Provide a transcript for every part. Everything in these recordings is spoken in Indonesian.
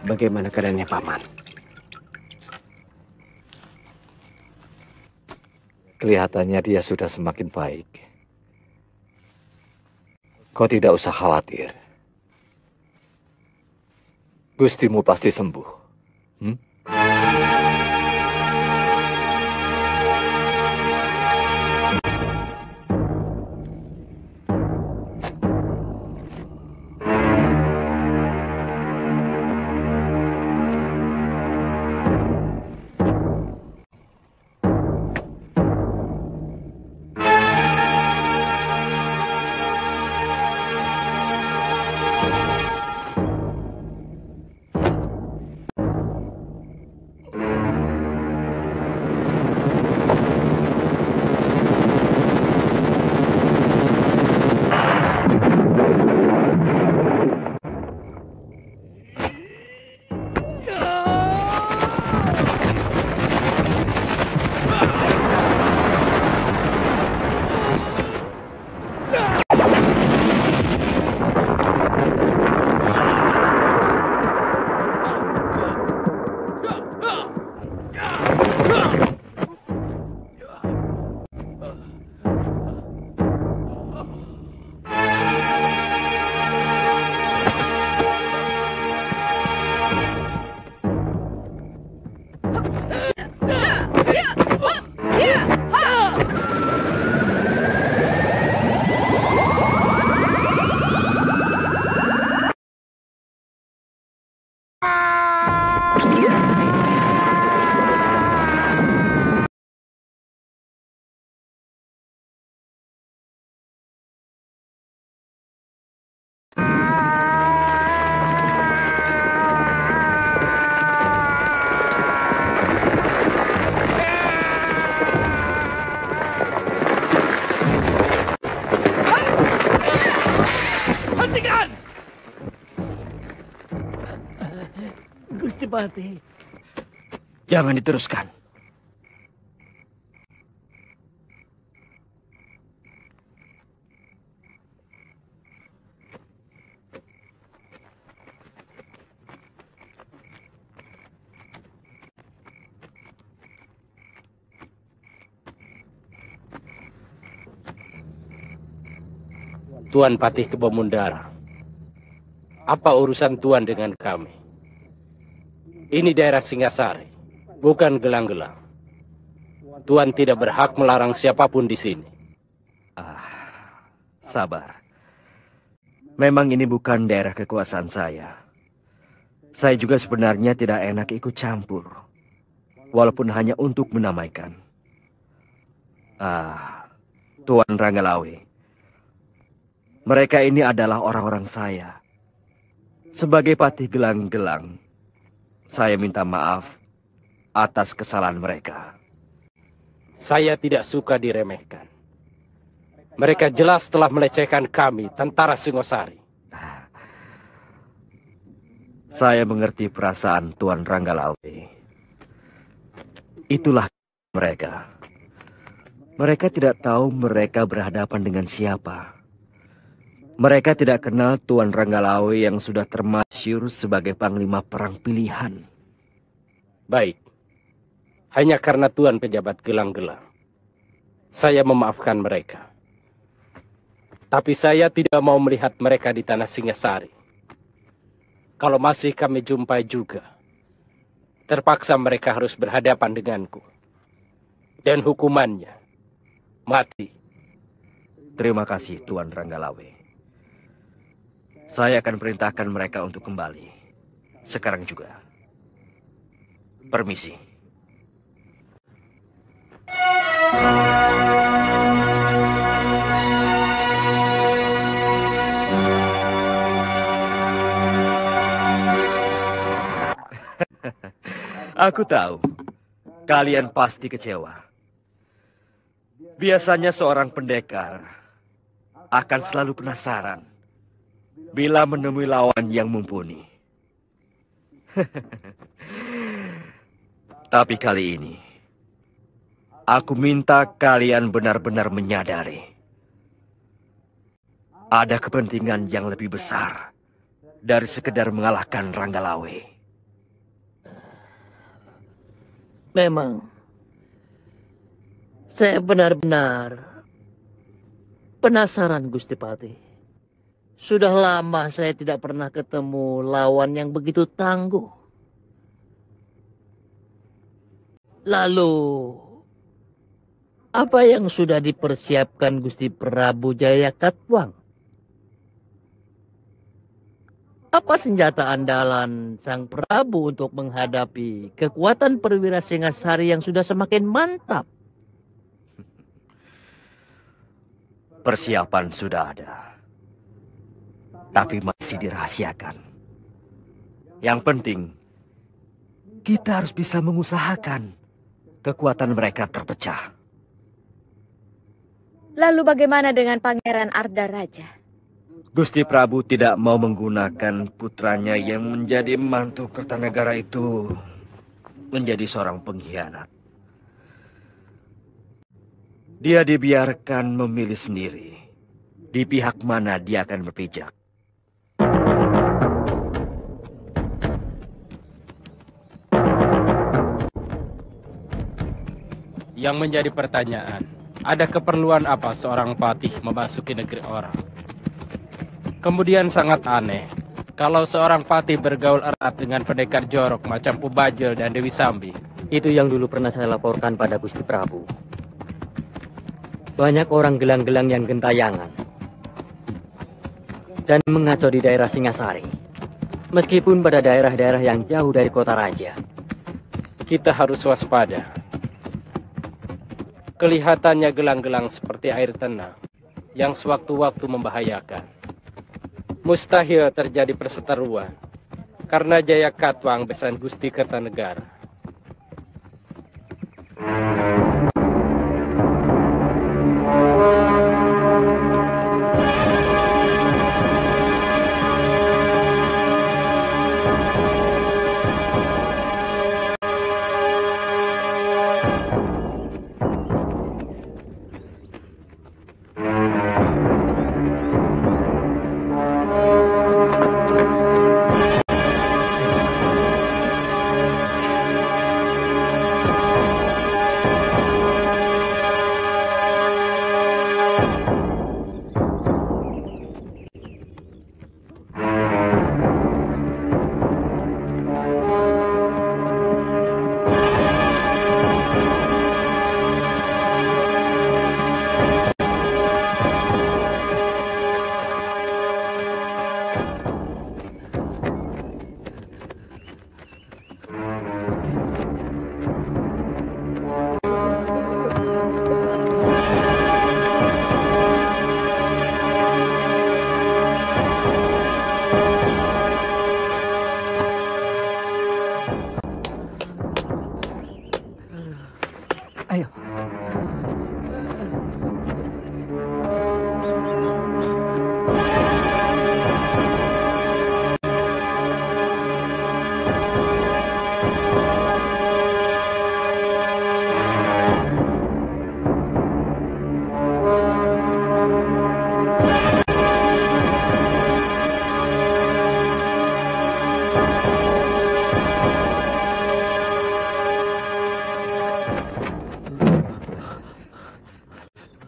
Bagaimana keadaannya Paman? Kelihatannya dia sudah semakin baik. Kau tidak usah khawatir. Gustimu pasti sembuh. Hmm? Gusti Patih, jangan diteruskan. Tuan Patih Kebomundara, apa urusan Tuan dengan kami? Ini daerah Singasari, bukan Gelang-Gelang. Tuan tidak berhak melarang siapapun di sini. Sabar. Memang ini bukan daerah kekuasaan saya. Saya juga sebenarnya tidak enak ikut campur. Walaupun hanya untuk menamaikan. Tuan Ranggalawe. Mereka ini adalah orang-orang saya. Sebagai Patih Gelang-Gelang, saya minta maaf atas kesalahan mereka. Saya tidak suka diremehkan. Mereka jelas telah melecehkan kami, tentara Singosari. Saya mengerti perasaan Tuan Ranggalawe. Itulah mereka. Mereka tidak tahu mereka berhadapan dengan siapa. Mereka tidak kenal Tuan Ranggalawe yang sudah termasyhur sebagai panglima perang pilihan. Baik. Hanya karena Tuan pejabat Gelang-Gelang, saya memaafkan mereka. Tapi saya tidak mau melihat mereka di tanah Singasari. Kalau masih kami jumpai juga, terpaksa mereka harus berhadapan denganku. Dan hukumannya, mati. Terima kasih Tuan Ranggalawe. Saya akan perintahkan mereka untuk kembali. Sekarang juga. Permisi. Aku tahu. Kalian pasti kecewa. Biasanya seorang pendekar akan selalu penasaran bila menemui lawan yang mumpuni. Tapi kali ini, aku minta kalian benar-benar menyadari ada kepentingan yang lebih besar dari sekedar mengalahkan Ranggalawe. Memang, saya benar-benar penasaran, Gusti Patih. Sudah lama saya tidak pernah ketemu lawan yang begitu tangguh. Lalu, apa yang sudah dipersiapkan Gusti Prabu Jayakatwang? Apa senjata andalan Sang Prabu untuk menghadapi kekuatan perwira Singasari yang sudah semakin mantap? Persiapan sudah ada, tapi masih dirahasiakan. Yang penting, kita harus bisa mengusahakan kekuatan mereka terpecah. Lalu bagaimana dengan Pangeran Arda Raja? Gusti Prabu tidak mau menggunakan putranya yang menjadi mantu Kertanegara itu menjadi seorang pengkhianat. Dia dibiarkan memilih sendiri di pihak mana dia akan berpijak. Yang menjadi pertanyaan, ada keperluan apa seorang patih memasuki negeri orang? Kemudian sangat aneh, kalau seorang patih bergaul erat dengan pendekar jorok macam Pubajel dan Dewi Sambi. Itu yang dulu pernah saya laporkan pada Gusti Prabu. Banyak orang gelang-gelang yang gentayangan dan mengacau di daerah Singasari, meskipun pada daerah-daerah yang jauh dari kota raja. Kita harus waspada. Kelihatannya gelang-gelang seperti air tenang yang sewaktu-waktu membahayakan. Mustahil terjadi perseteruan karena Jayakatwang besan Gusti Kertanegara.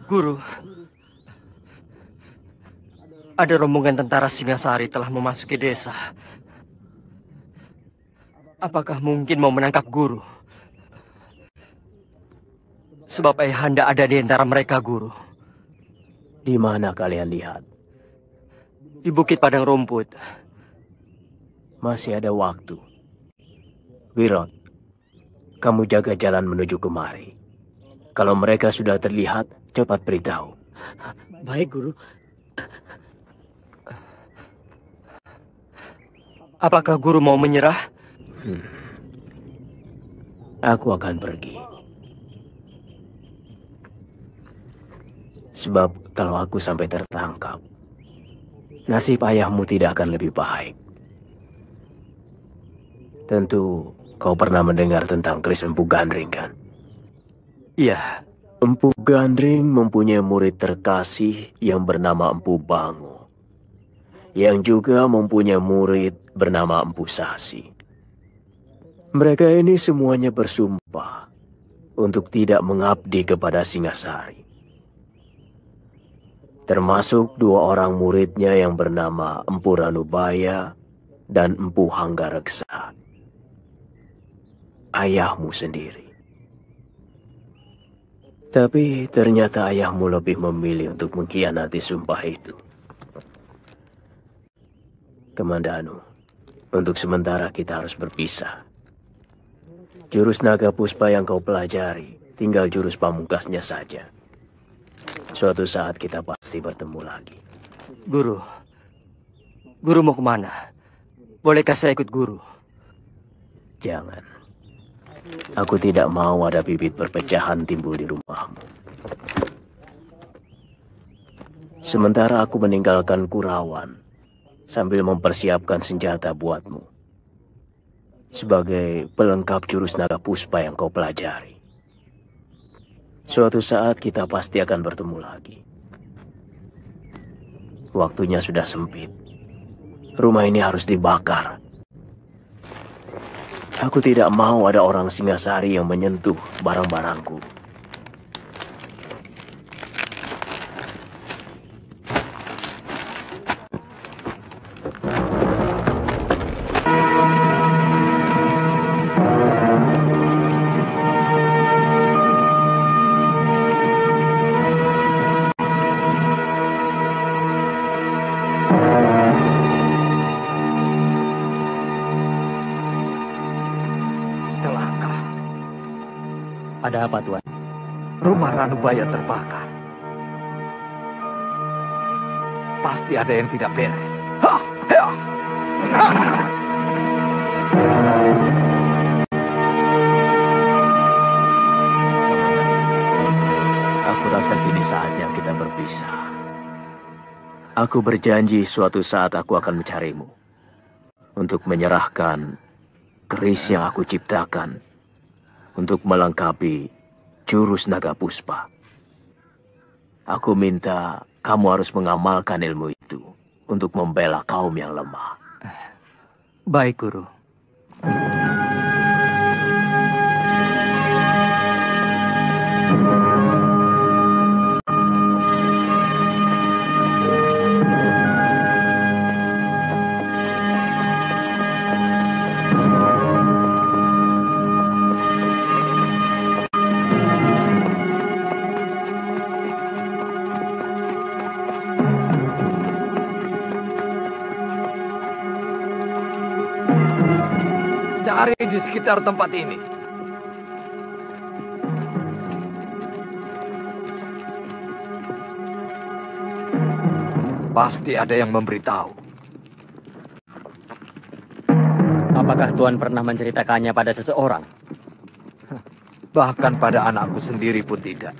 Guru, ada rombongan tentara Singasari telah memasuki desa. Apakah mungkin mau menangkap guru? Sebab ayahanda ada di antara mereka, Guru. Di mana kalian lihat? Di Bukit Padang Rumput. Masih ada waktu. Wirot, kamu jaga jalan menuju kemari. Kalau mereka sudah terlihat, cepat beritahu. Baik, Guru. Apakah Guru mau menyerah? Aku akan pergi. Sebab kalau aku sampai tertangkap, nasib ayahmu tidak akan lebih baik. Tentu kau pernah mendengar tentang Kris Empu Gandring, kan? Iya. Empu Gandring mempunyai murid terkasih yang bernama Empu Bango, yang juga mempunyai murid bernama Empu Sasi. Mereka ini semuanya bersumpah untuk tidak mengabdi kepada Singasari. Termasuk 2 orang muridnya yang bernama Empu Ranubaya dan Empu Hanggareksa. Ayahmu sendiri. Tapi ternyata ayahmu lebih memilih untuk mengkhianati sumpah itu. Kamandanu, untuk sementara kita harus berpisah. Jurus naga puspa yang kau pelajari, tinggal jurus pamungkasnya saja. Suatu saat kita pasti bertemu lagi. Guru, guru mau kemana? Bolehkah saya ikut guru? Jangan. Aku tidak mau ada bibit perpecahan timbul di rumahmu. Sementara aku meninggalkan Kurawan, sambil mempersiapkan senjata buatmu. Sebagai pelengkap jurus naga puspa yang kau pelajari. Suatu saat kita pasti akan bertemu lagi. Waktunya sudah sempit. Rumah ini harus dibakar. Aku tidak mau ada orang Singasari yang menyentuh barang-barangku. Ada apa, Tuan? Rumah Ranubaya terbakar. Pasti ada yang tidak beres. Aku rasa kini saatnya kita berpisah. Aku berjanji suatu saat aku akan mencarimu. Untuk menyerahkan keris yang aku ciptakan. Untuk melengkapi jurus naga puspa. Aku minta kamu harus mengamalkan ilmu itu untuk membela kaum yang lemah. Baik, Guru. Cari di sekitar tempat ini. Pasti ada yang memberitahu. Apakah Tuan pernah menceritakannya pada seseorang? Bahkan pada anakku sendiri pun tidak.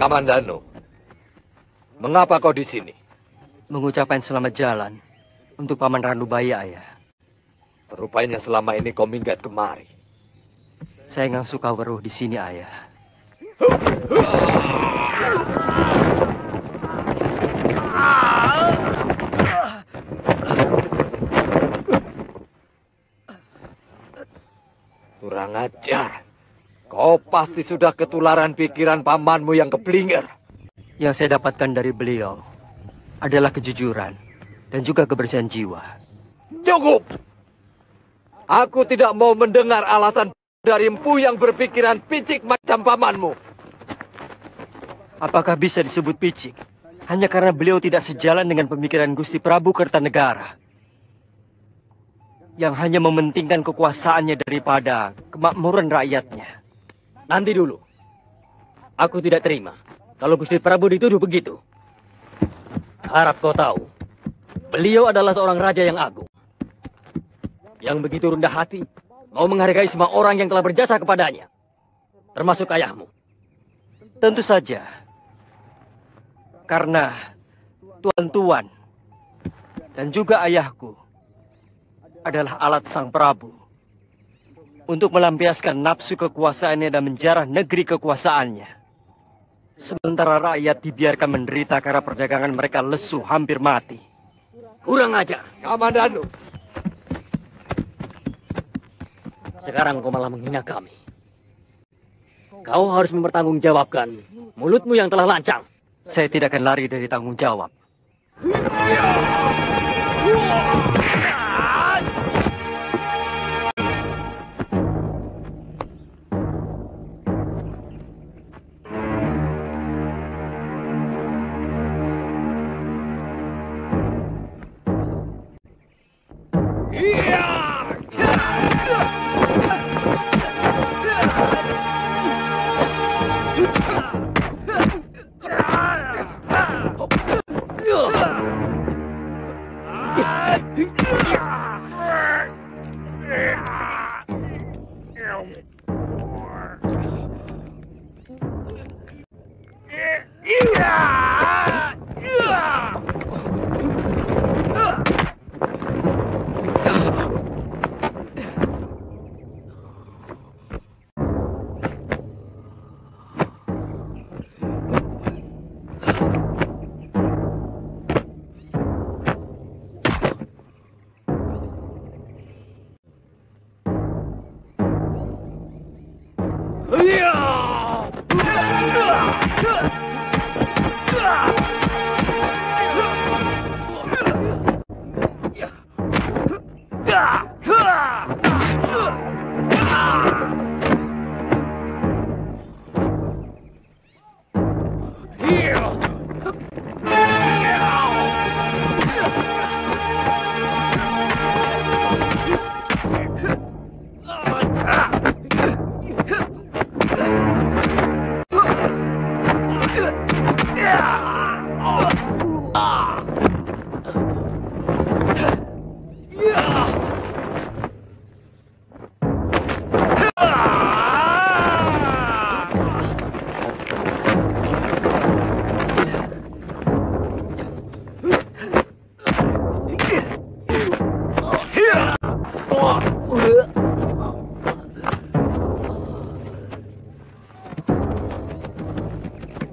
Kamandanu, mengapa kau di sini? Mengucapkan selamat jalan untuk Paman Ranubaya, Ayah. Rupanya selama ini kau minggat kemari. Saya nggak suka weruh di sini, Ayah. Kurang ajar. Kau pasti sudah ketularan pikiran pamanmu yang keblinger. Yang saya dapatkan dari beliau adalah kejujuran dan juga kebersihan jiwa. Cukup! Aku tidak mau mendengar alasan dari empu yang berpikiran picik macam pamanmu. Apakah bisa disebut picik hanya karena beliau tidak sejalan dengan pemikiran Gusti Prabu Kertanegara yang hanya mementingkan kekuasaannya daripada kemakmuran rakyatnya? Nanti dulu. Aku tidak terima kalau Gusti Prabu dituduh begitu. Harap kau tahu, beliau adalah seorang raja yang agung, yang begitu rendah hati, mau menghargai semua orang yang telah berjasa kepadanya, termasuk ayahmu. Tentu saja, karena tuan-tuan dan juga ayahku adalah alat Sang Prabu untuk melampiaskan nafsu kekuasaannya dan menjarah negeri kekuasaannya. Sementara rakyat dibiarkan menderita karena perdagangan mereka lesu hampir mati. Kurang ajar. Kamandanu. Sekarang kau malah menghina kami. Kau harus mempertanggungjawabkan mulutmu yang telah lancang. Saya tidak akan lari dari tanggung jawab.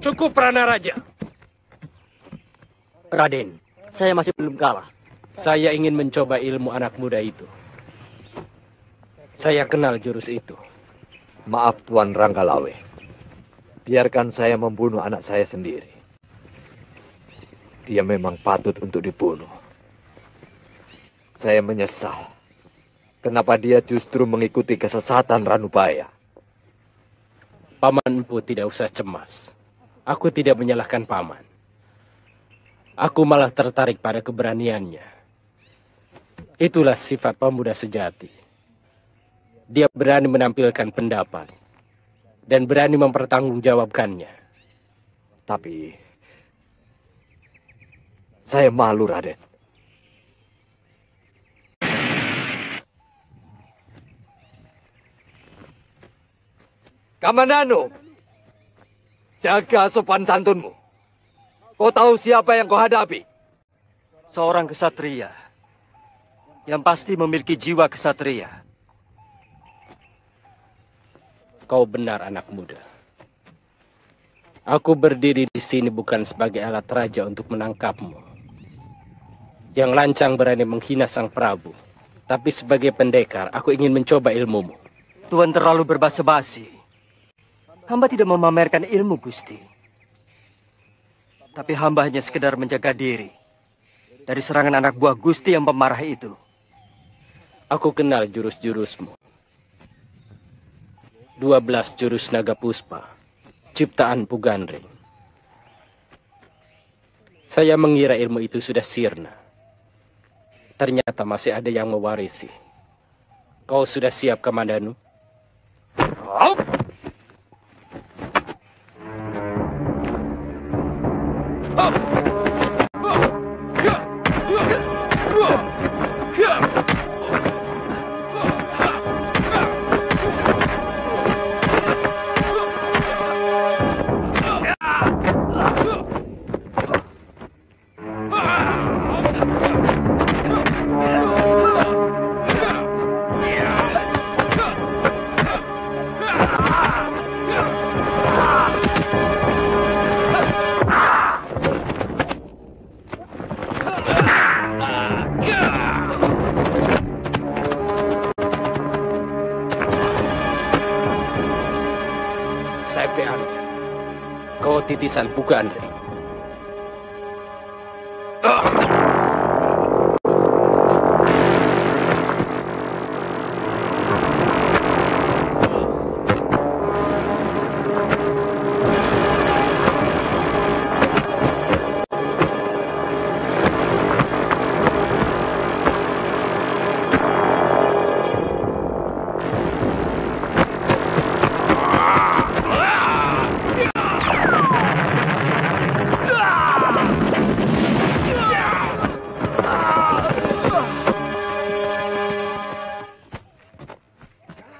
Cukup, Prana Raja. Raden, saya masih belum kalah. Saya ingin mencoba ilmu anak muda itu. Saya kenal jurus itu. Maaf Tuan Ranggalawe. Biarkan saya membunuh anak saya sendiri. Dia memang patut untuk dibunuh. Saya menyesal. Kenapa dia justru mengikuti kesesatan Ranubaya? Paman Empu tidak usah cemas. Aku tidak menyalahkan paman. Aku malah tertarik pada keberaniannya. Itulah sifat pemuda sejati. Dia berani menampilkan pendapat dan berani mempertanggungjawabkannya. Tapi saya malu, Raden. Kamandanu, jaga sopan santunmu. Kau tahu siapa yang kau hadapi? Seorang kesatria yang pasti memiliki jiwa kesatria. Kau benar, anak muda. Aku berdiri di sini bukan sebagai alat raja untuk menangkapmu. Yang lancang berani menghina Sang Prabu. Tapi sebagai pendekar, aku ingin mencoba ilmumu. Tuan terlalu berbasa-basi. Hamba tidak memamerkan ilmu, Gusti. Tapi hamba hanya sekedar menjaga diri dari serangan anak buah Gusti yang pemarah itu. Aku kenal jurus-jurusmu. 12 jurus naga puspa, ciptaan Pugandring. Saya mengira ilmu itu sudah sirna. Ternyata masih ada yang mewarisi. Kau sudah siap, Kamandanu? Kau titisan bukan, Andre.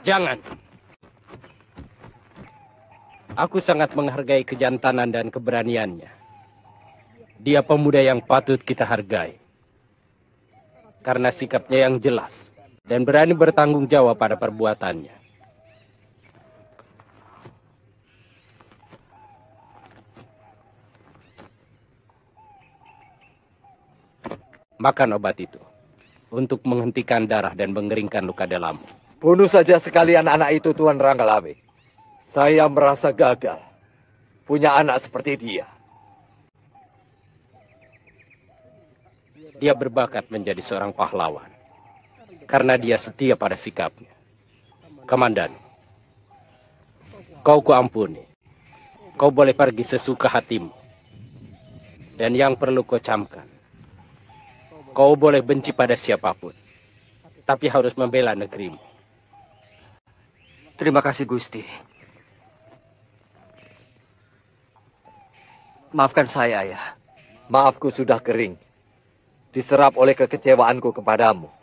Jangan. Aku sangat menghargai kejantanan dan keberaniannya. Dia pemuda yang patut kita hargai. Karena sikapnya yang jelas dan berani bertanggung jawab pada perbuatannya. Makan obat itu untuk menghentikan darah dan mengeringkan luka dalammu. Bunuh saja sekalian anak itu, Tuan Ranggalawe. Saya merasa gagal punya anak seperti dia. Dia berbakat menjadi seorang pahlawan karena dia setia pada sikapnya. Komandan, kau kuampuni. Kau boleh pergi sesuka hatimu. Dan yang perlu kau camkan, kau boleh benci pada siapapun, tapi harus membela negerimu. Terima kasih, Gusti. Maafkan saya, Ayah. Maafku sudah kering, diserap oleh kekecewaanku kepadamu.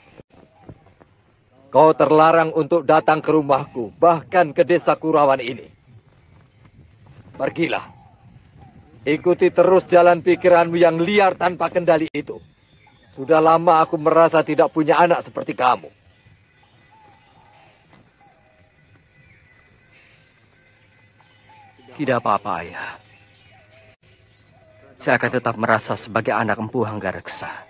Kau terlarang untuk datang ke rumahku, bahkan ke desa Kurawan ini. Pergilah. Ikuti terus jalan pikiranmu yang liar tanpa kendali itu. Sudah lama aku merasa tidak punya anak seperti kamu. Tidak apa-apa, Ayah. Saya akan tetap merasa sebagai anak Empu Hanggareksa.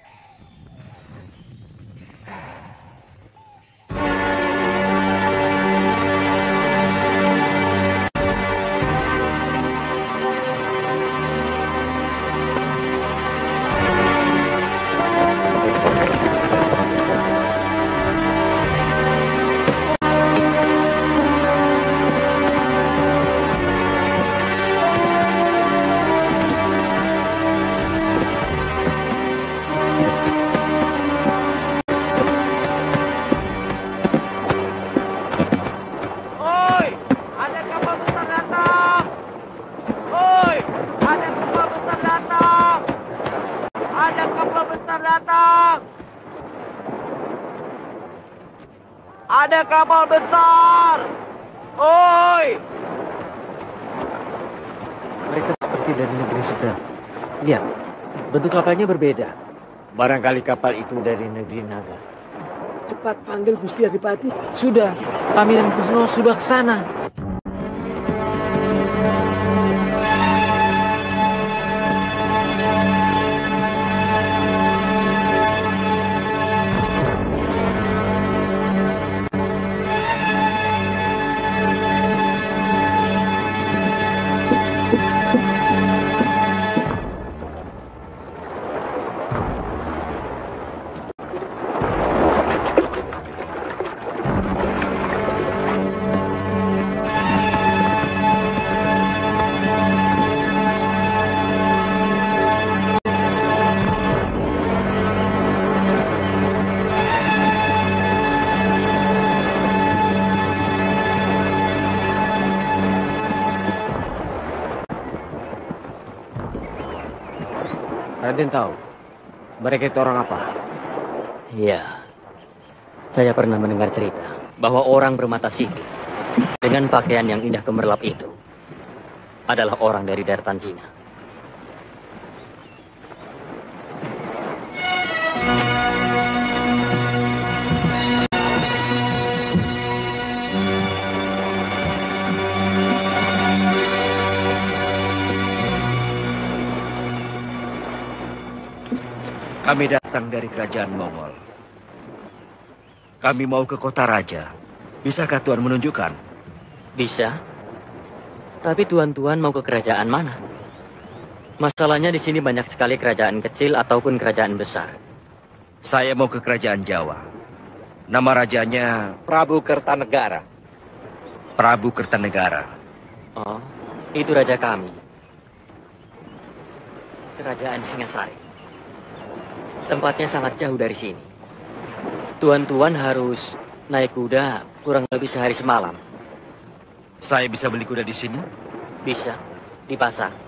Ada kapal besar! Oi! Mereka seperti dari negeri seberang. Lihat, bentuk kapalnya berbeda. Barangkali kapal itu dari negeri Naga. Cepat panggil Gusti Adipati. Sudah, kami dan Kusno sudah ke sana. Raden tahu mereka itu orang apa? Iya, saya pernah mendengar cerita bahwa orang bermata sipit dengan pakaian yang indah gemerlap itu adalah orang dari daratan Cina. Kami datang dari kerajaan Mongol. Kami mau ke kota raja. Bisakah Tuan menunjukkan? Bisa. Tapi tuan-tuan mau ke kerajaan mana? Masalahnya di sini banyak sekali kerajaan kecil ataupun kerajaan besar. Saya mau ke kerajaan Jawa. Nama rajanya Prabu Kertanegara. Prabu Kertanegara. Oh, itu raja kami. Kerajaan Singasari. Tempatnya sangat jauh dari sini. Tuan-tuan harus naik kuda kurang lebih sehari semalam. Saya bisa beli kuda di sini? Bisa, di pasar.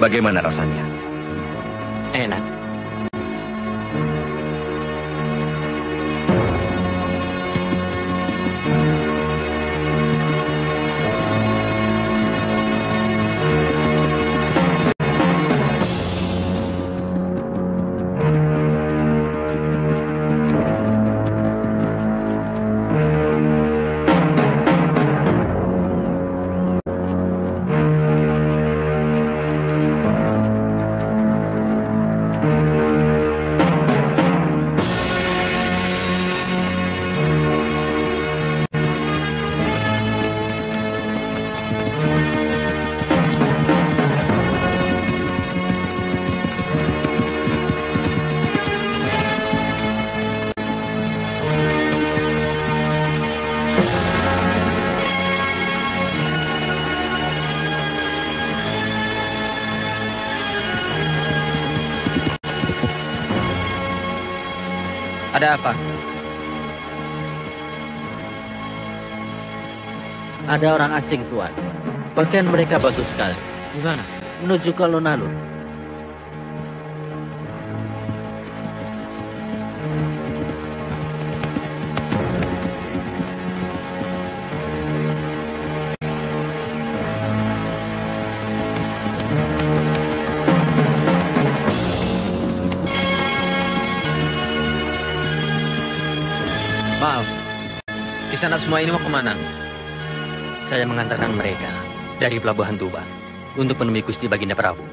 Bagaimana rasanya? Enak. Ada apa? Ada orang asing, Tuan. Pakaian mereka bagus sekali. Di mana? Menuju ke alun-alun. Maaf, kisanak semua ini mau kemana? Saya mengantarkan mereka dari Pelabuhan Tuban untuk menemui Gusti Baginda Prabu.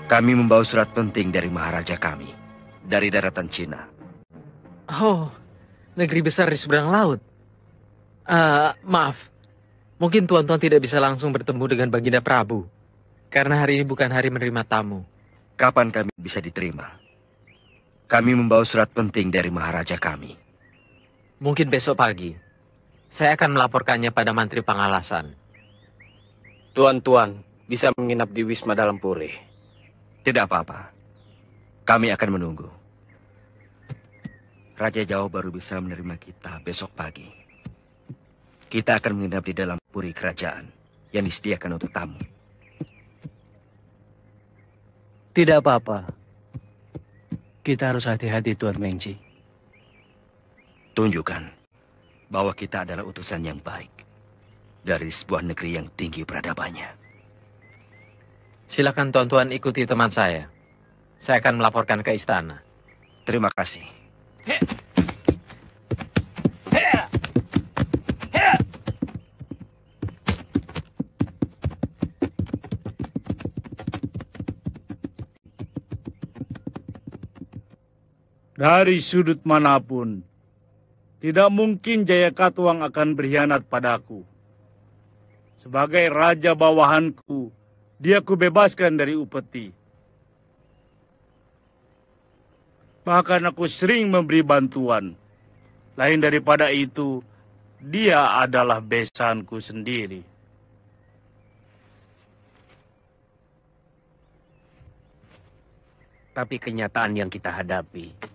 Kami membawa surat penting dari Maharaja kami, dari daratan Cina. Oh, negeri besar di seberang laut. Maaf, mungkin tuan-tuan tidak bisa langsung bertemu dengan Baginda Prabu, karena hari ini bukan hari menerima tamu. Kapan kami bisa diterima? Kami membawa surat penting dari Maharaja kami. Mungkin besok pagi. Saya akan melaporkannya pada Mantri Pangalasan. Tuan-tuan bisa menginap di Wisma Dalam Puri. Tidak apa-apa. Kami akan menunggu. Raja Jawa baru bisa menerima kita besok pagi. Kita akan menginap di dalam puri kerajaan yang disediakan untuk tamu. Tidak apa-apa. Kita harus hati-hati, Tuan Mengji. Tunjukkan bahwa kita adalah utusan yang baik dari sebuah negeri yang tinggi peradabannya. Silakan tuan-tuan ikuti teman saya. Saya akan melaporkan ke istana. Terima kasih. Dari sudut manapun, tidak mungkin Jayakatwang akan berkhianat padaku. Sebagai raja bawahanku, dia kubebaskan dari upeti. Bahkan aku sering memberi bantuan. Lain daripada itu, dia adalah besanku sendiri. Tapi kenyataan yang kita hadapi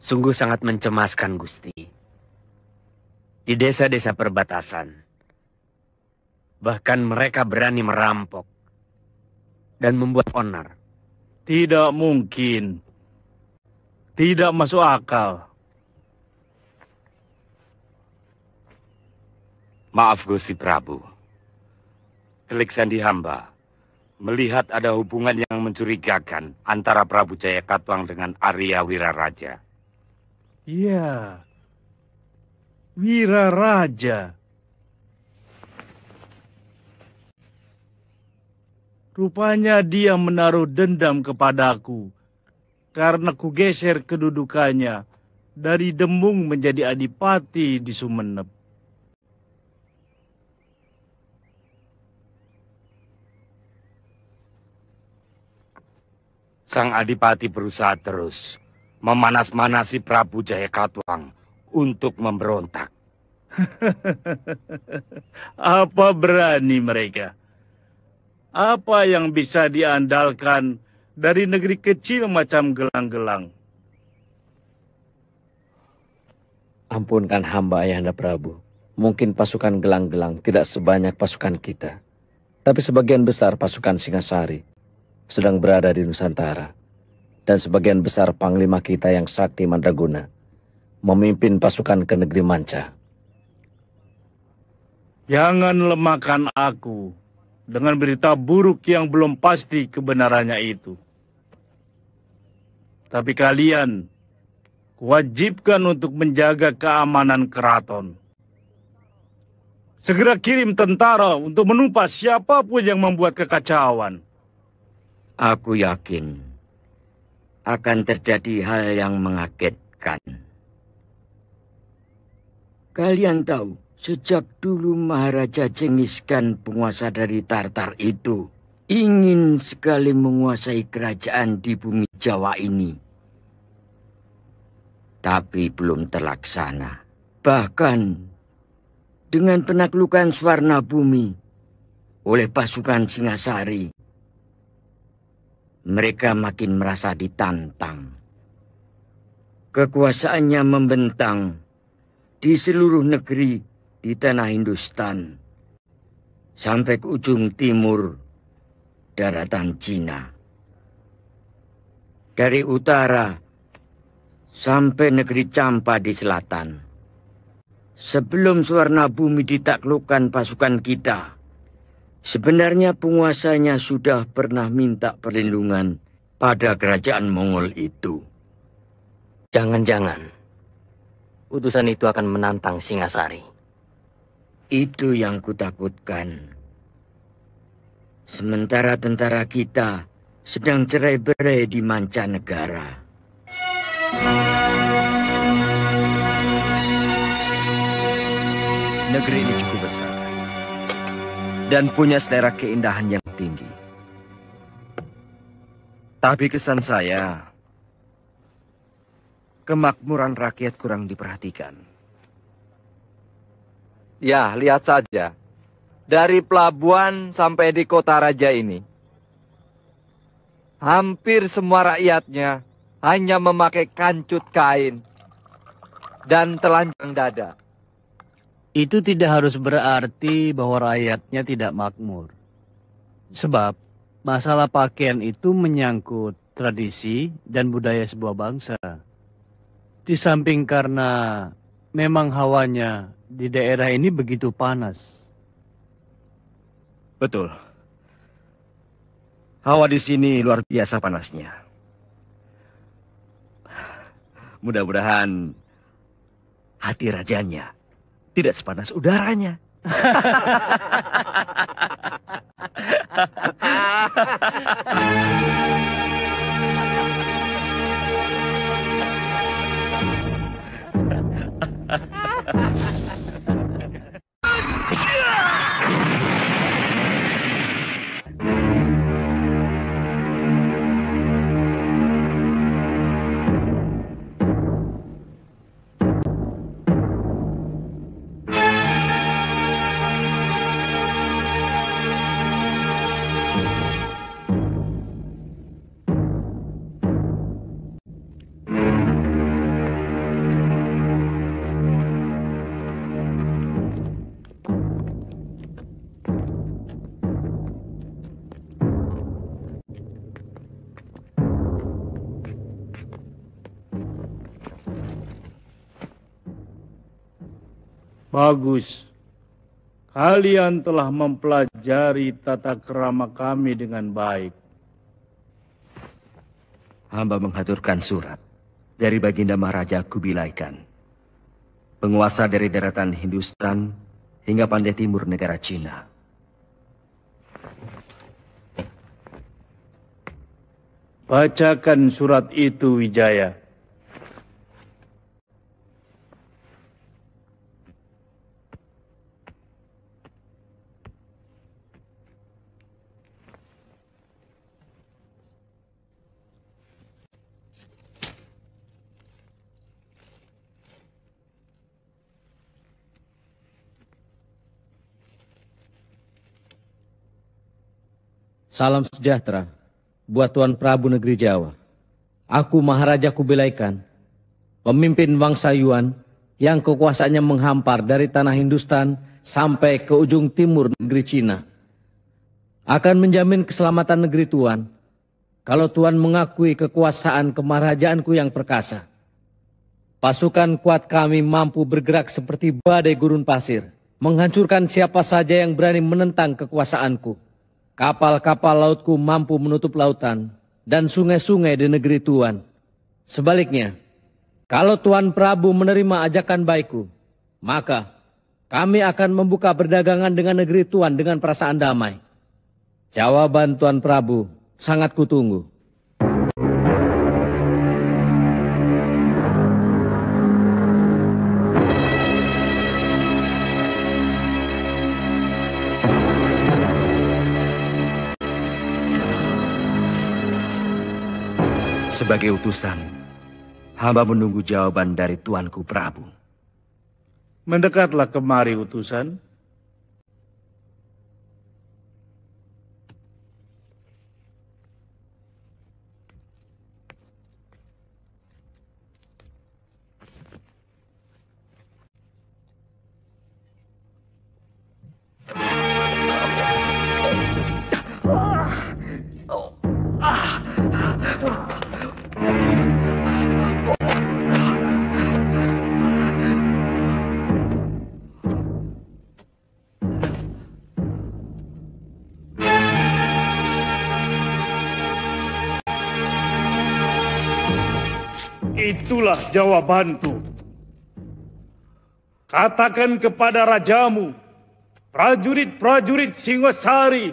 sungguh sangat mencemaskan, Gusti. Di desa-desa perbatasan, bahkan mereka berani merampok dan membuat onar. Tidak mungkin. Tidak masuk akal. Maaf, Gusti Prabu. Telik Sandi hamba melihat ada hubungan yang mencurigakan antara Prabu Jayakatwang dengan Arya Wiraraja. Iya, Wiraraja. Rupanya dia menaruh dendam kepadaku karena kugeser kedudukannya dari Demung menjadi adipati di Sumenep. Sang adipati berusaha terus memanas-manasi Prabu Jayakatwang untuk memberontak. Apa berani mereka? Apa yang bisa diandalkan dari negeri kecil macam Gelang-Gelang? Ampunkan hamba, Ayahanda Prabu. Mungkin pasukan Gelang-Gelang tidak sebanyak pasukan kita. Tapi sebagian besar pasukan Singasari sedang berada di Nusantara. Dan sebagian besar panglima kita yang sakti Mandraguna memimpin pasukan ke negeri Manca. Jangan lemahkan aku dengan berita buruk yang belum pasti kebenarannya itu. Tapi kalian kuwajibkan untuk menjaga keamanan keraton. Segera kirim tentara untuk menumpas siapapun yang membuat kekacauan. Aku yakin akan terjadi hal yang mengagetkan. Kalian tahu, sejak dulu Maharaja Genghis Khan, penguasa dari Tartar itu, ingin sekali menguasai kerajaan di bumi Jawa ini. Tapi belum terlaksana. Bahkan dengan penaklukan Swarnabumi oleh pasukan Singasari, mereka makin merasa ditantang. Kekuasaannya membentang di seluruh negeri di tanah Hindustan, sampai ke ujung timur daratan Cina. Dari utara sampai negeri Campa di selatan. Sebelum Swarnabumi ditaklukkan pasukan kita, sebenarnya penguasanya sudah pernah minta perlindungan pada kerajaan Mongol itu. Jangan-jangan utusan itu akan menantang Singasari. Itu yang kutakutkan. Sementara tentara kita sedang cerai-berai di mancanegara. Negeri ini cukup besar dan punya selera keindahan yang tinggi. Tapi kesan saya, kemakmuran rakyat kurang diperhatikan. Ya, lihat saja. Dari pelabuhan sampai di kota raja ini, hampir semua rakyatnya hanya memakai kancut kain dan telanjang dada. Itu tidak harus berarti bahwa rakyatnya tidak makmur. Sebab masalah pakaian itu menyangkut tradisi dan budaya sebuah bangsa. Di samping karena memang hawanya di daerah ini begitu panas. Betul. Hawa di sini luar biasa panasnya. Mudah-mudahan hati rajanya tidak sepanas udaranya. Bagus. Kalian telah mempelajari tata krama kami dengan baik. Hamba menghaturkan surat dari Baginda Maharaja Kubilai Khan, penguasa dari daratan Hindustan hingga pantai timur negara Cina. Bacakan surat itu, Wijaya. Salam sejahtera buat Tuan Prabu Negeri Jawa. Aku Maharaja Kubilai Khan, pemimpin bangsa Yuan yang kekuasaannya menghampar dari tanah Hindustan sampai ke ujung timur negeri Cina. Akan menjamin keselamatan negeri Tuan kalau Tuan mengakui kekuasaan kemaharajaanku yang perkasa. Pasukan kuat kami mampu bergerak seperti badai gurun pasir, menghancurkan siapa saja yang berani menentang kekuasaanku. Kapal-kapal lautku mampu menutup lautan dan sungai-sungai di negeri Tuan. Sebaliknya, kalau Tuan Prabu menerima ajakan baikku, maka kami akan membuka perdagangan dengan negeri Tuan dengan perasaan damai. Jawaban Tuan Prabu sangat kutunggu. Sebagai utusan, hamba menunggu jawaban dari Tuanku Prabu. Mendekatlah kemari, utusan. Itulah jawabanku. Katakan kepada rajamu, prajurit-prajurit Singosari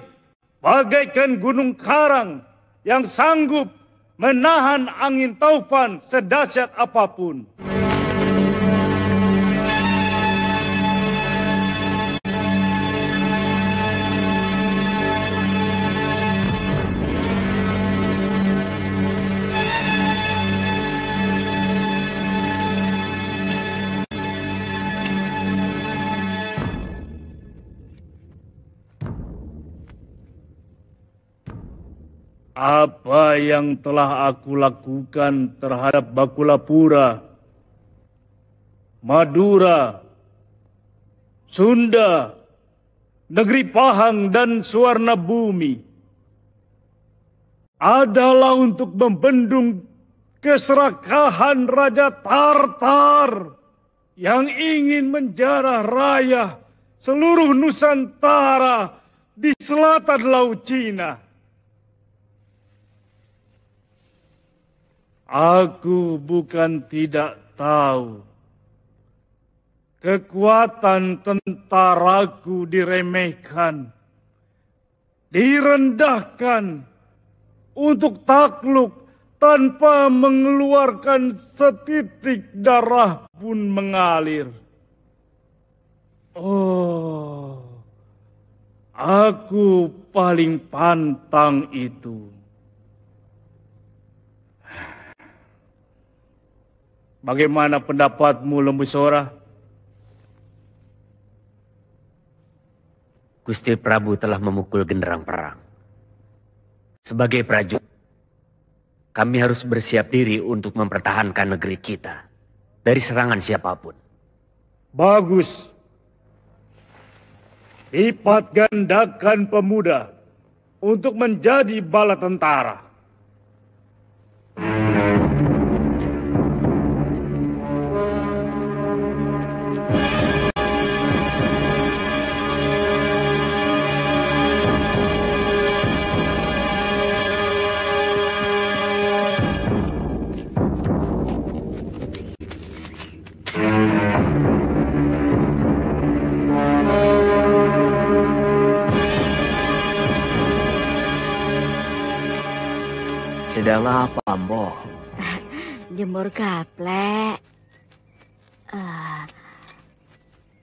bagaikan gunung karang yang sanggup menahan angin taufan sedahsyat apapun. Apa yang telah aku lakukan terhadap Bakulapura, Madura, Sunda, Negeri Pahang dan Suwarna Bumi adalah untuk membendung keserakahan Raja Tartar yang ingin menjarah raya seluruh Nusantara di selatan Laut Cina. Aku bukan tidak tahu. Kekuatan tentaraku diremehkan, direndahkan untuk takluk tanpa mengeluarkan setitik darah pun mengalir. Oh, aku paling pantang itu. Bagaimana pendapatmu, Lembu Sora? Gusti Prabu telah memukul genderang perang. Sebagai prajurit, kami harus bersiap diri untuk mempertahankan negeri kita dari serangan siapapun. Bagus. Lipat gandakan pemuda untuk menjadi bala tentara. Sedang apa, Mbok? Jemur gaplek.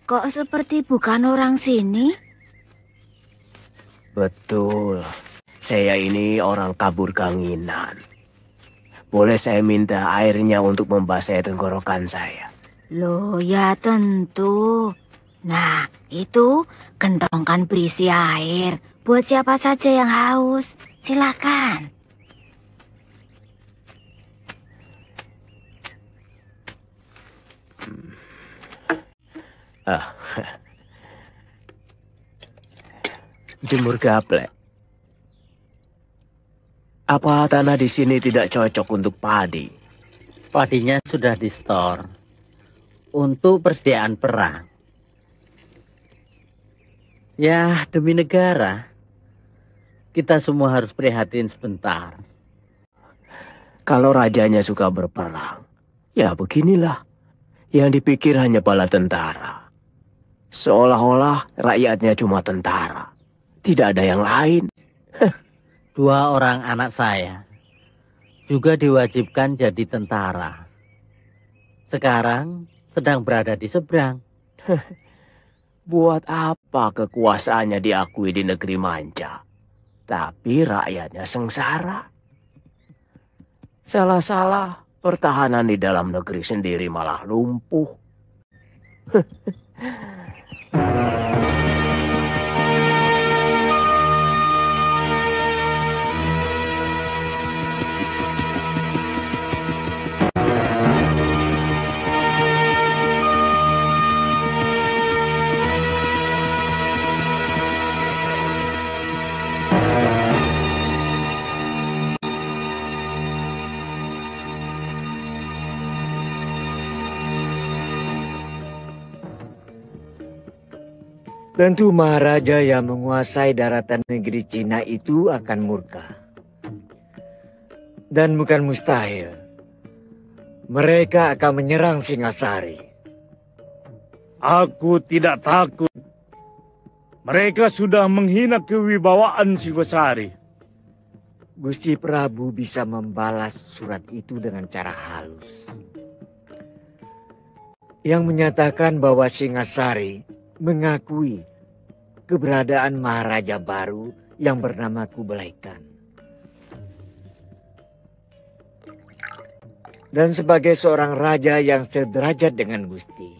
Kok seperti bukan orang sini? Betul. Saya ini orang kabur kanginan. Boleh saya minta airnya untuk membasahi tenggorokan saya? Loh, ya tentu. Nah, itu kentongkan berisi air. Buat siapa saja yang haus. Silakan. Jemur gaplek. Apa tanah di sini tidak cocok untuk padi? Padinya sudah di-store untuk persediaan perang. Ya, demi negara, kita semua harus prihatin sebentar. Kalau rajanya suka berperang, ya beginilah. Yang dipikir hanya bala tentara. Seolah-olah rakyatnya cuma tentara. Tidak ada yang lain. 2 orang anak saya juga diwajibkan jadi tentara. Sekarang sedang berada di seberang. Buat apa kekuasaannya diakui di negeri manca, tapi rakyatnya sengsara? Salah-salah, pertahanan di dalam negeri sendiri malah lumpuh. Tentu Maharaja yang menguasai daratan negeri Cina itu akan murka. Dan bukan mustahil, mereka akan menyerang Singasari. Aku tidak takut. Mereka sudah menghina kewibawaan Singasari. Gusti Prabu bisa membalas surat itu dengan cara halus. Yang menyatakan bahwa Singasari mengakui keberadaan Maharaja baru yang bernama Kublai Khan. Dan sebagai seorang raja yang sederajat dengan Gusti.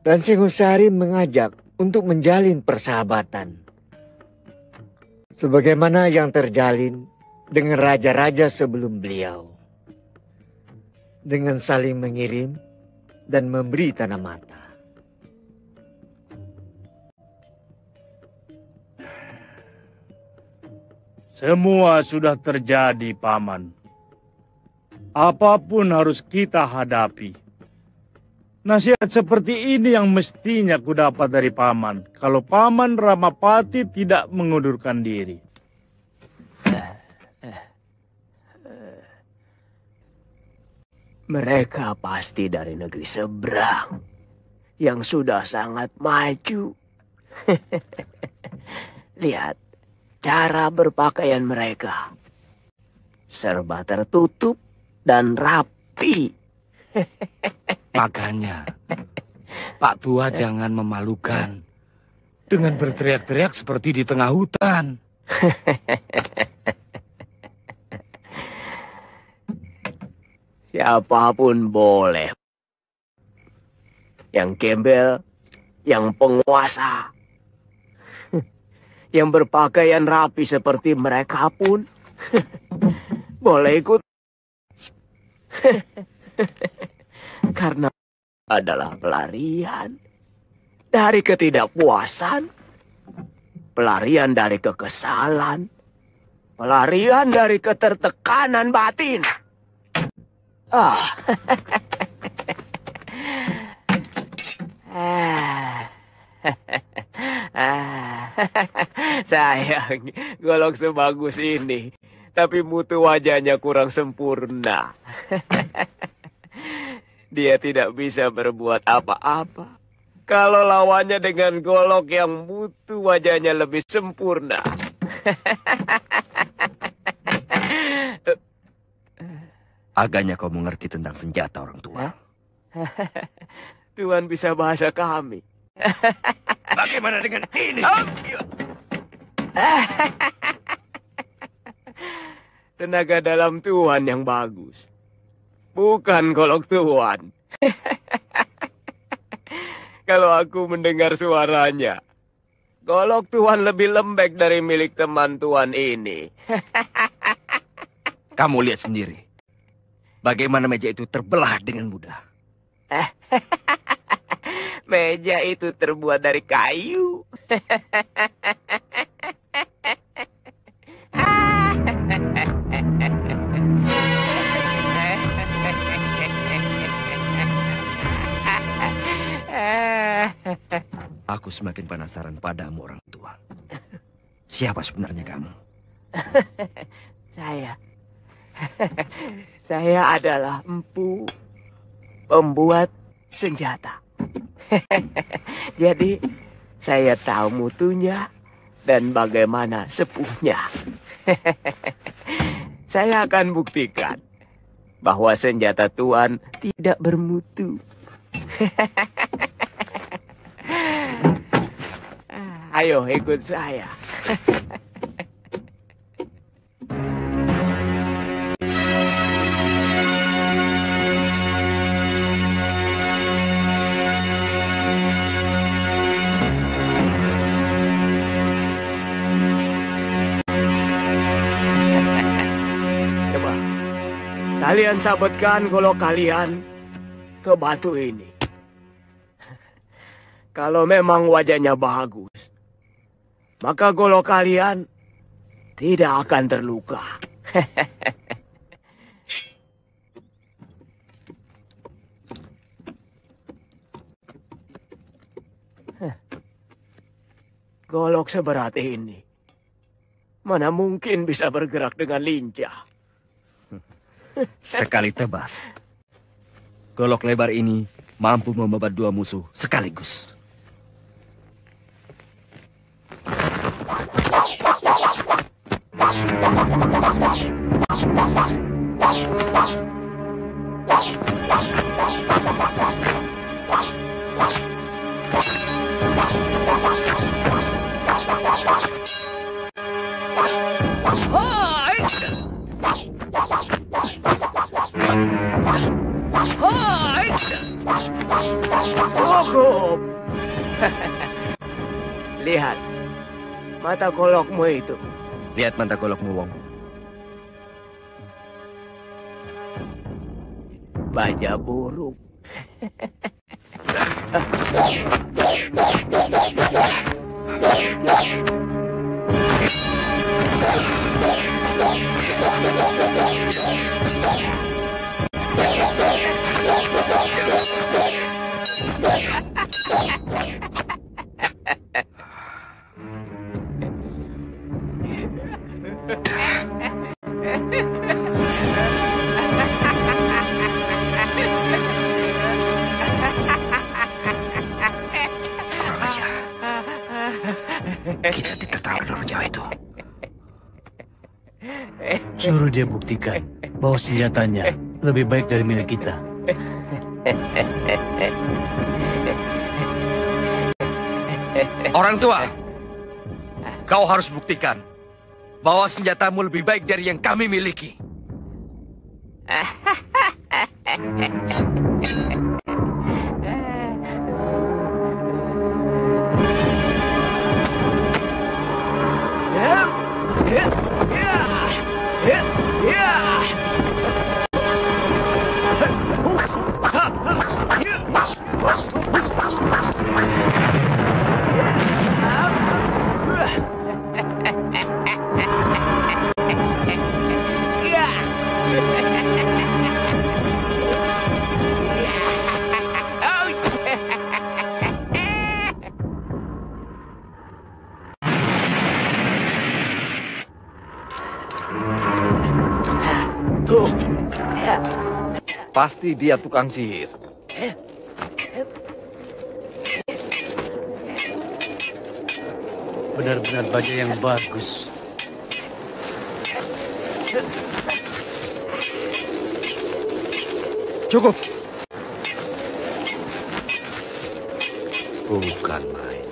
Dan Singosari mengajak untuk menjalin persahabatan. Sebagaimana yang terjalin dengan raja-raja sebelum beliau. Dengan saling mengirim dan memberi tanda mata. Semua sudah terjadi, Paman. Apapun harus kita hadapi. Nasihat seperti ini yang mestinya kudapat dari Paman. Kalau Paman Ramapati tidak mengundurkan diri. Mereka pasti dari negeri seberang yang sudah sangat maju. Lihat cara berpakaian mereka. Serba tertutup dan rapi. Makanya, Pak Tua jangan memalukan dengan berteriak-teriak seperti di tengah hutan. Siapapun boleh. Yang gembel, yang penguasa, yang berpakaian rapi seperti mereka pun boleh ikut. Karena adalah pelarian dari ketidakpuasan, pelarian dari kekesalan, pelarian dari ketertekanan batin. Sayang, golok sebagus ini, tapi mutu wajahnya kurang sempurna. Dia tidak bisa berbuat apa-apa kalau lawannya dengan golok yang mutu wajahnya lebih sempurna. Agaknya kau mengerti tentang senjata, orang tua. Tuhan bisa bahasa kami. Bagaimana dengan ini? Tenaga dalam Tuhan yang bagus. Bukan golok Tuhan. Kalau aku mendengar suaranya, golok Tuhan lebih lembek dari milik teman Tuhan ini. Kamu lihat sendiri. Bagaimana meja itu terbelah dengan mudah. Meja itu terbuat dari kayu. Aku semakin penasaran padamu, orang tua. Siapa sebenarnya kamu? Saya adalah empu, pembuat senjata. Jadi, saya tahu mutunya dan bagaimana sepuhnya. Saya akan buktikan bahwa senjata Tuhan tidak bermutu. Ayo ikut saya. Kalian sabetkan golok kalian ke batu ini. Kalau memang wajahnya bagus, maka golok kalian tidak akan terluka. Golok seberat ini, mana mungkin bisa bergerak dengan lincah. Sekali tebas, golok lebar ini mampu membabat dua musuh sekaligus. Cukup. Lihat mata golokmu itu. Lihat mata golokmu, Wong. Baja buruk. itu. Suruh dia buktikan bahwa senjatanya lebih baik dari milik kita. Orang tua, kau harus buktikan bahwa senjatamu lebih baik dari yang kami miliki. Pasti dia tukang sihir. Benar-benar bajai yang bagus. Cukup. Bukan main.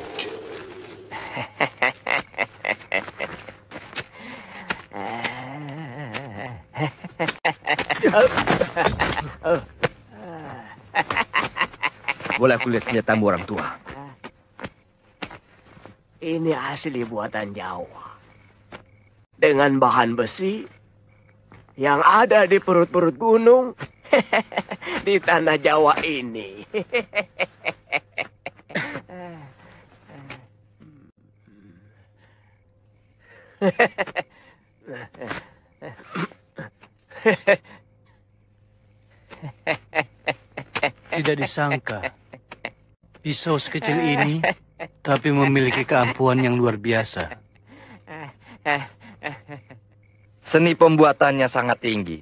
Boleh aku lihat senjatamu, orang tua? Ini asli buatan Jawa. Dengan bahan besi yang ada di perut-perut gunung di tanah Jawa ini. Tidak disangka, pisau sekecil ini tapi memiliki keampuhan yang luar biasa. Seni pembuatannya sangat tinggi.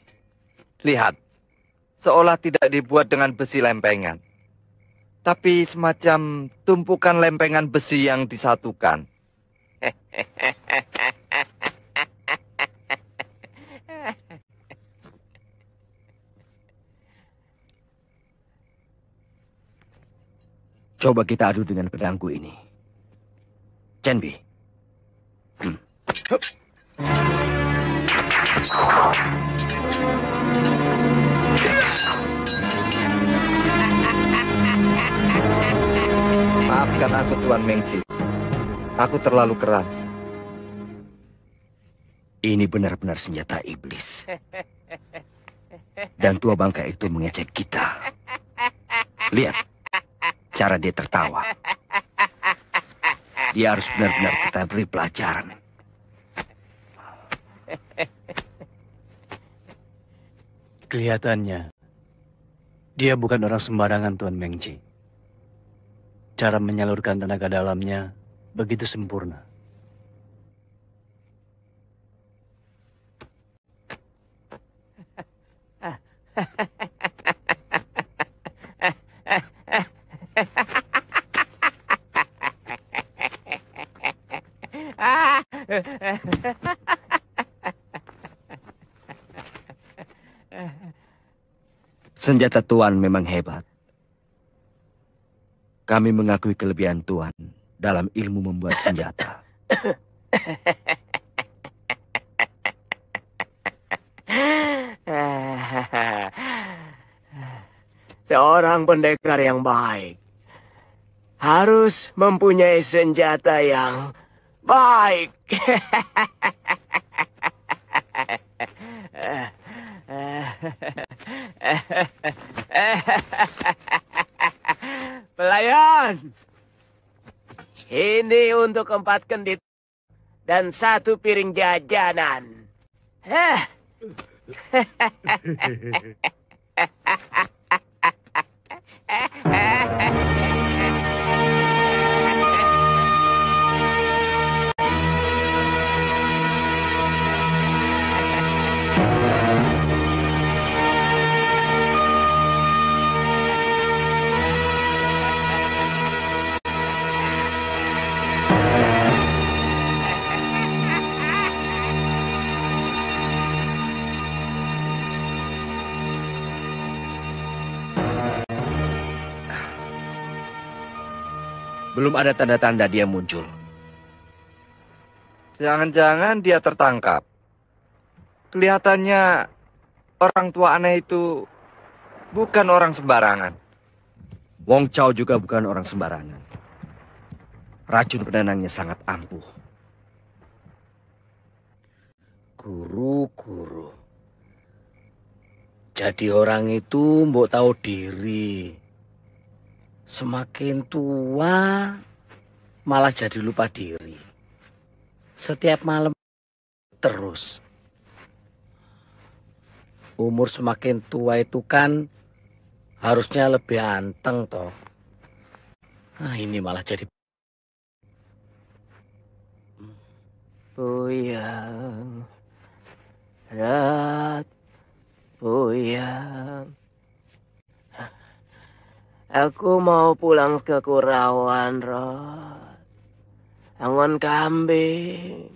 Lihat, seolah tidak dibuat dengan besi lempengan, tapi semacam tumpukan lempengan besi yang disatukan. Coba kita adu dengan pedangku ini. Chenbi. Maafkan aku, Tuan Mengci. Aku terlalu keras. Ini benar-benar senjata iblis. Dan tua bangka itu mengecek kita. Lihat cara dia tertawa. Dia harus benar-benar kita beri pelajaran. Kelihatannya, dia bukan orang sembarangan, Tuan Mengci. Cara menyalurkan tenaga dalamnya begitu sempurna. Senjata Tuan memang hebat. Kami mengakui kelebihan Tuan dalam ilmu membuat senjata. Seorang pendekar yang baik harus mempunyai senjata yang baik. Pelayan, ini untuk 4 kendit dan 1 piring jajanan. Belum ada tanda-tanda dia muncul. Jangan-jangan dia tertangkap. Kelihatannya orang tua aneh itu bukan orang sembarangan. Wong Chow juga bukan orang sembarangan. Racun penenangnya sangat ampuh. Guru. Jadi orang itu mbok tahu diri. Semakin tua malah jadi lupa diri. Setiap malam terus. Umur semakin tua itu kan harusnya lebih anteng toh. Nah, ini malah jadi Puyang, Rat, Puyang. Aku mau pulang ke Kurawan, Rat. Angon kambing.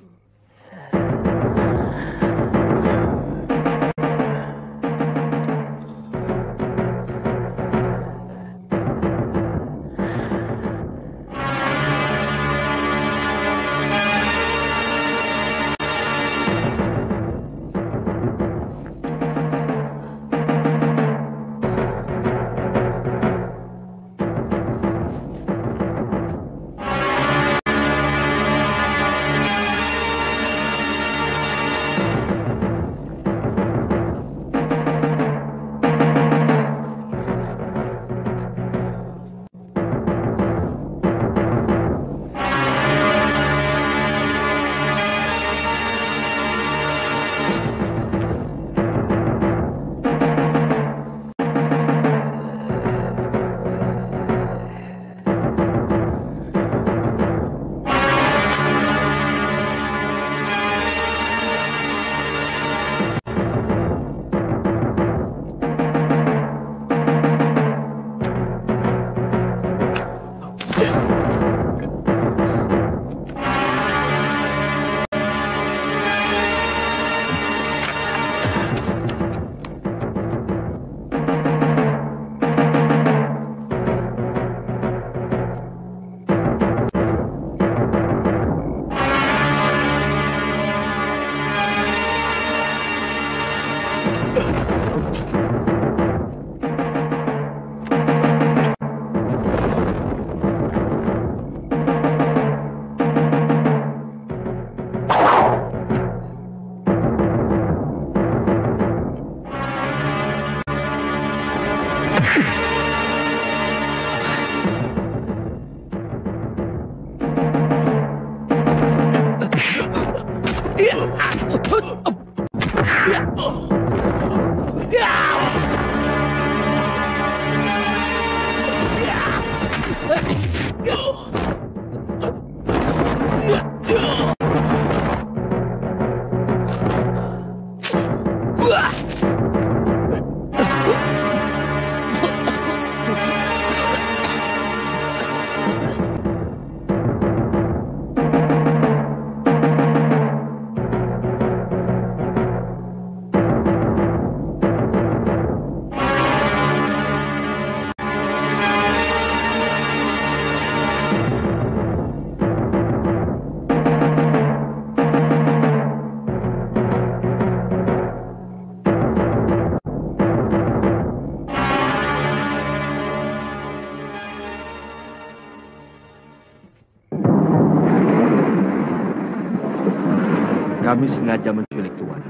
Kami sengaja menculik Tuan.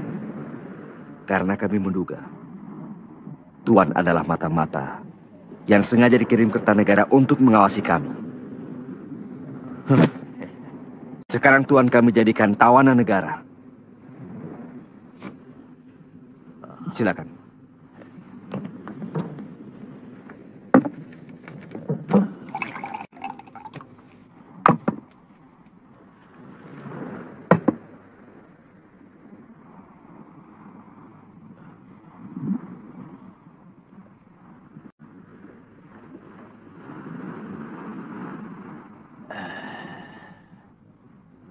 Karena kami menduga Tuan adalah mata-mata yang sengaja dikirim Kertanegara untuk mengawasi kami. Sekarang Tuan kami jadikan tawanan negara. Silakan.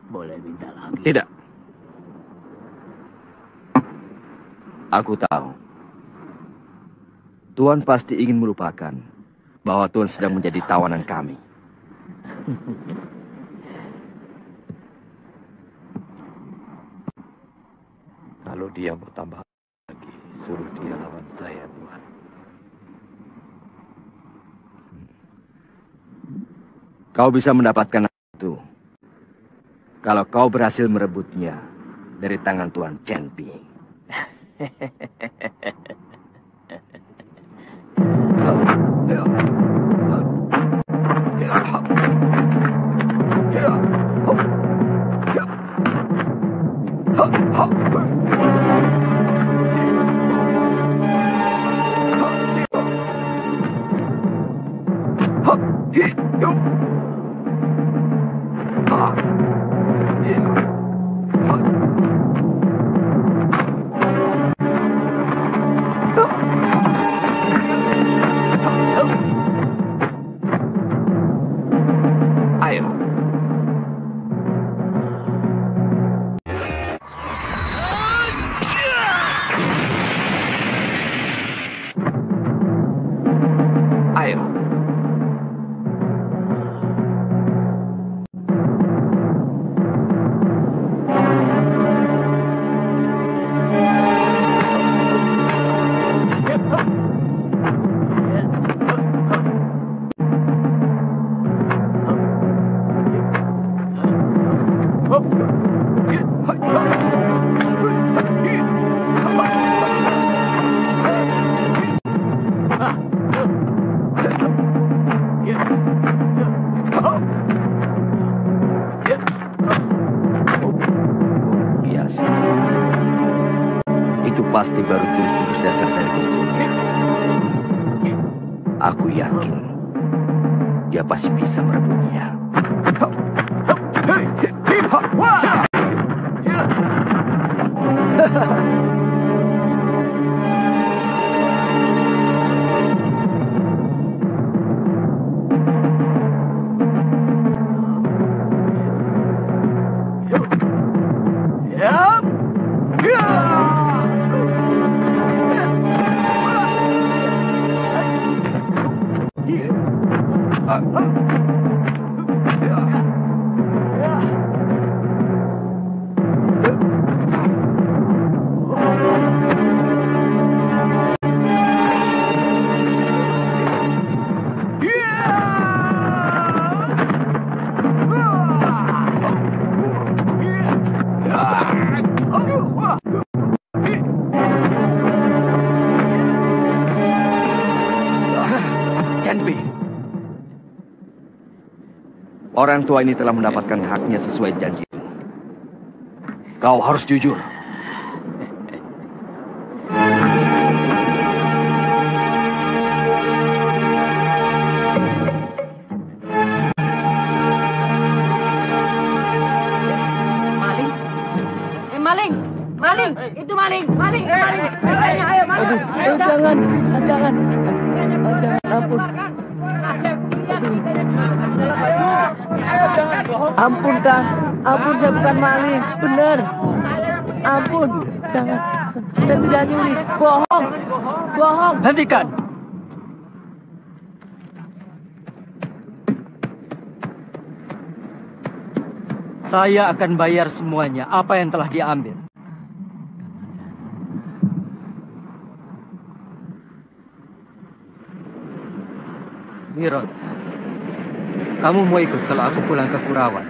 Boleh minta lagi? Tidak. Aku tahu. Tuan pasti ingin melupakan bahwa Tuan sedang menjadi tawanan kami. Kalau dia bertambah lagi, suruh dia lawan saya, Tuhan. Kau bisa mendapatkan itu kalau kau berhasil merebutnya dari tangan Tuan Chen Pi. Biasa. Itu pasti baru jurus-jurus dasar dari kungfunya. Aku yakin dia pasti bisa merebutnya. Orang tua ini telah mendapatkan haknya sesuai janjimu. Kau harus jujur. Maling? Maling! Maling! Itu maling! Maling! Maling! Ayo, maling! Jangan, jangan. Ampun. Ampun, Kang. Ampun, saya bukan maling. Benar. Ampun. Jangan. Saya tidak nyuri. Bohong. Bohong. Hentikan. Saya akan bayar semuanya apa yang telah diambil. Wirot, kamu mau ikut kalau aku pulang ke Kurawan?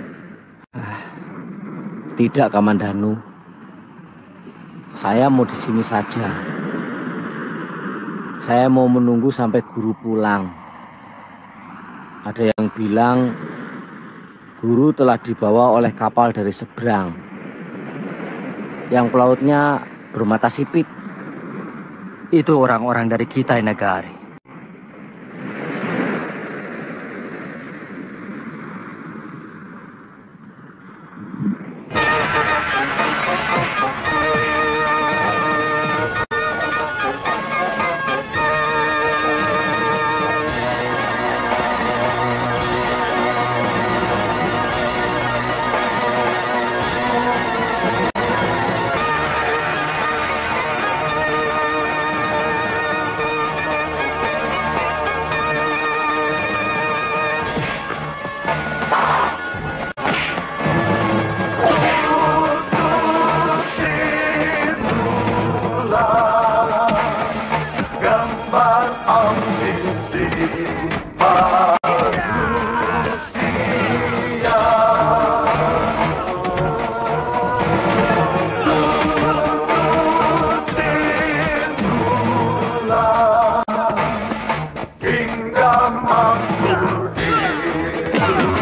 Tidak, Kamandanu. Saya mau di sini saja. Saya mau menunggu sampai guru pulang. Ada yang bilang guru telah dibawa oleh kapal dari seberang. Yang pelautnya bermata sipit. Itu orang-orang dari Kitai Nagari. Ayo.